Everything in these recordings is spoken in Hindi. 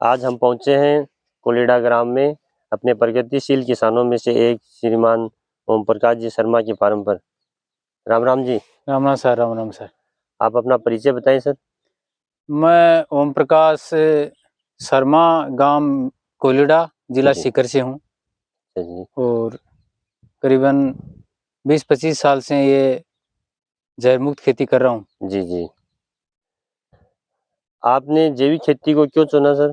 आज हम पहुंचे हैं कोलिडा ग्राम में अपने प्रगतिशील किसानों में से एक श्रीमान ओम प्रकाश जी शर्मा के फार्म पर। राम राम जी। राम राम सर। राम राम सर। आप अपना परिचय बताएं सर। मैं ओम प्रकाश शर्मा, गांव कोलिडा, जिला जी सीकर से हूँ जी और करीबन 20-25 साल से ये जैव मुक्त खेती कर रहा हूँ। जी जी। आपने जैविक खेती को क्यों चुना सर?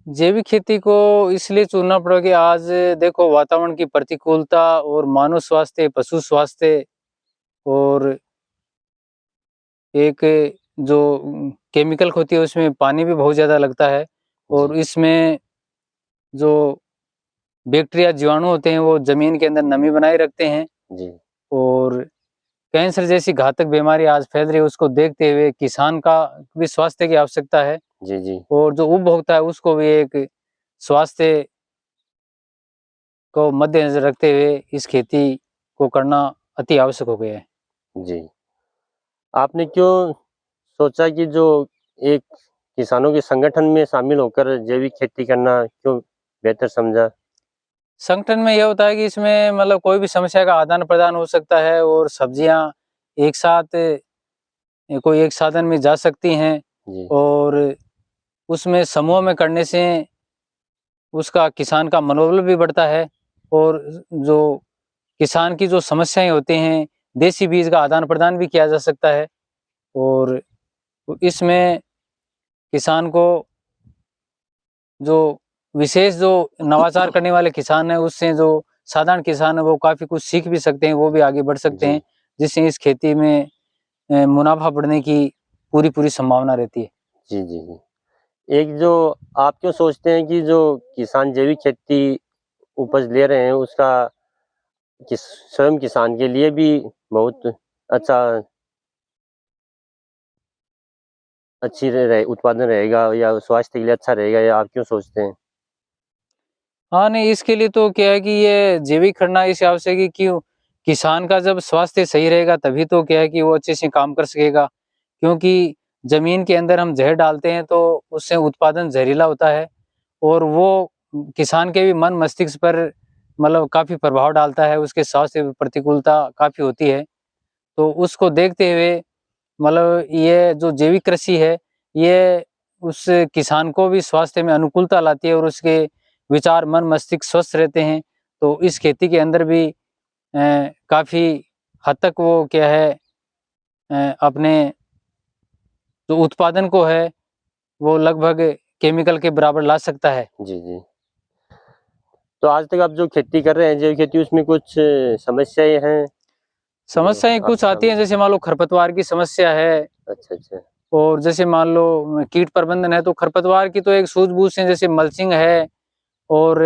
जैविक खेती को इसलिए चुनना पड़ा कि आज देखो वातावरण की प्रतिकूलता और मानव स्वास्थ्य, पशु स्वास्थ्य और एक जो केमिकल होती है उसमें पानी भी बहुत ज़्यादा लगता है और जी इसमें जो बैक्टीरिया जीवाणु होते हैं वो जमीन के अंदर नमी बनाए रखते हैं जी और कैंसर जैसी घातक बीमारी आज फैल रही है, उसको देखते हुए किसान का भी स्वास्थ्य की आवश्यकता है जी जी और जो उपभोक्ता है उसको भी एक स्वास्थ्य को मद्देनजर रखते हुए इस खेती को करना अति आवश्यक हो गया है। जी। आपने क्यों सोचा कि जो एक किसानों के संगठन में शामिल होकर जैविक खेती करना क्यों बेहतर समझा? संगठन में यह होता है कि इसमें मतलब कोई भी समस्या का आदान प्रदान हो सकता है और सब्जियां एक साथ कोई एक साधन में जा सकती हैं जी और उसमें समूह में करने से उसका किसान का मनोबल भी बढ़ता है और जो किसान की जो समस्याएं होती हैं देसी बीज का आदान प्रदान भी किया जा सकता है और इसमें किसान को जो विशेष जो नवाचार करने वाले किसान है उससे जो साधारण किसान है वो काफ़ी कुछ सीख भी सकते हैं, वो भी आगे बढ़ सकते जी हैं, जिससे इस खेती में मुनाफा बढ़ने की पूरी संभावना रहती है। जी जी जी। एक जो आप क्यों सोचते हैं कि जो किसान जैविक खेती उपज ले रहे हैं उसका स्वयं किसान के लिए भी बहुत अच्छा उत्पादन रहेगा या स्वास्थ्य के लिए अच्छा रहेगा, या आप क्यों सोचते हैं? हाँ नहीं, इसके लिए तो क्या है कि ये जैविक करना इस आवश्यक है कि किसान का जब स्वास्थ्य सही रहेगा तभी तो क्या है कि वो अच्छे से काम कर सकेगा, क्योंकि जमीन के अंदर हम जहर डालते हैं तो उससे उत्पादन जहरीला होता है और वो किसान के भी मन मस्तिष्क पर मतलब काफ़ी प्रभाव डालता है, उसके स्वास्थ्य पर प्रतिकूलता काफ़ी होती है। तो उसको देखते हुए मतलब ये जो जैविक कृषि है ये उस किसान को भी स्वास्थ्य में अनुकूलता लाती है और उसके विचार मन मस्तिष्क स्वस्थ रहते हैं। तो इस खेती के अंदर भी काफ़ी हद तक वो क्या है अपने जो उत्पादन को है वो लगभग केमिकल के बराबर ला सकता है। जी जी। तो आज तक आप जो खेती कर रहे हैं जैविक खेती, उसमें कुछ समस्याएं हैं जो समस्याएं कुछ आपके आती हैं, सामने? जैसे मान लो खरपतवार की समस्या है अच्छा अच्छा। और जैसे मान लो कीट प्रबंधन है, तो खरपतवार की तो एक सूझबूझ से जैसे मल्चिंग है और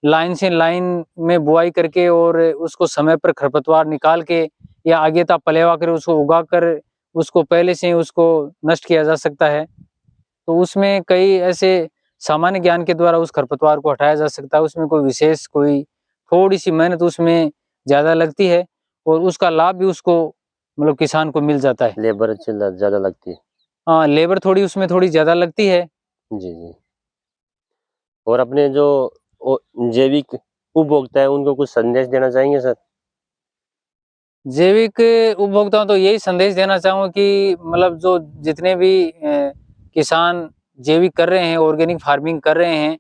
लाइन से लाइन में बुआई करके और उसको समय पर खरपतवार निकाल के या आगे तक पलेवा कर उसको उगा कर उसको पहले से ही उसको नष्ट किया जा सकता है। तो उसमें कई ऐसे सामान्य ज्ञान के द्वारा उस खरपतवार को हटाया जा सकता है, उसमें कोई विशेष कोई थोड़ी सी मेहनत उसमें ज़्यादा लगती है और उसका लाभ भी उसको मतलब किसान को मिल जाता है। लेबर अच्छी ज़्यादा लगती है। हाँ, लेबर थोड़ी उसमें थोड़ी ज़्यादा लगती है। जी जी। और अपने जो जैविक उपभोक्ता है उनको कुछ संदेश देना चाहेंगे सर? जैविक उपभोक्ताओं तो यही संदेश देना चाहूँगा कि मतलब जो जितने भी किसान जैविक कर रहे हैं, ऑर्गेनिक फार्मिंग कर रहे हैं,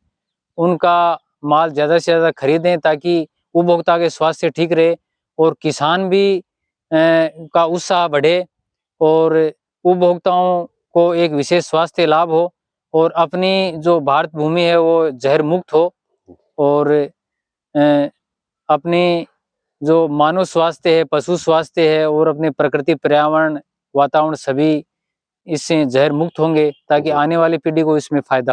उनका माल ज़्यादा से ज़्यादा खरीदें ताकि उपभोक्ता के स्वास्थ्य ठीक रहे और किसान भी का उत्साह बढ़े और उपभोक्ताओं को एक विशेष स्वास्थ्य लाभ हो और अपनी जो भारत भूमि है वो जहर मुक्त हो और अपनी जो मानव स्वास्थ्य है, पशु स्वास्थ्य है और अपने प्रकृति, पर्यावरण, वातावरण सभी इससे जहर मुक्त होंगे ताकि जी। आने वाली पीढ़ी को इसमें फायदा हो।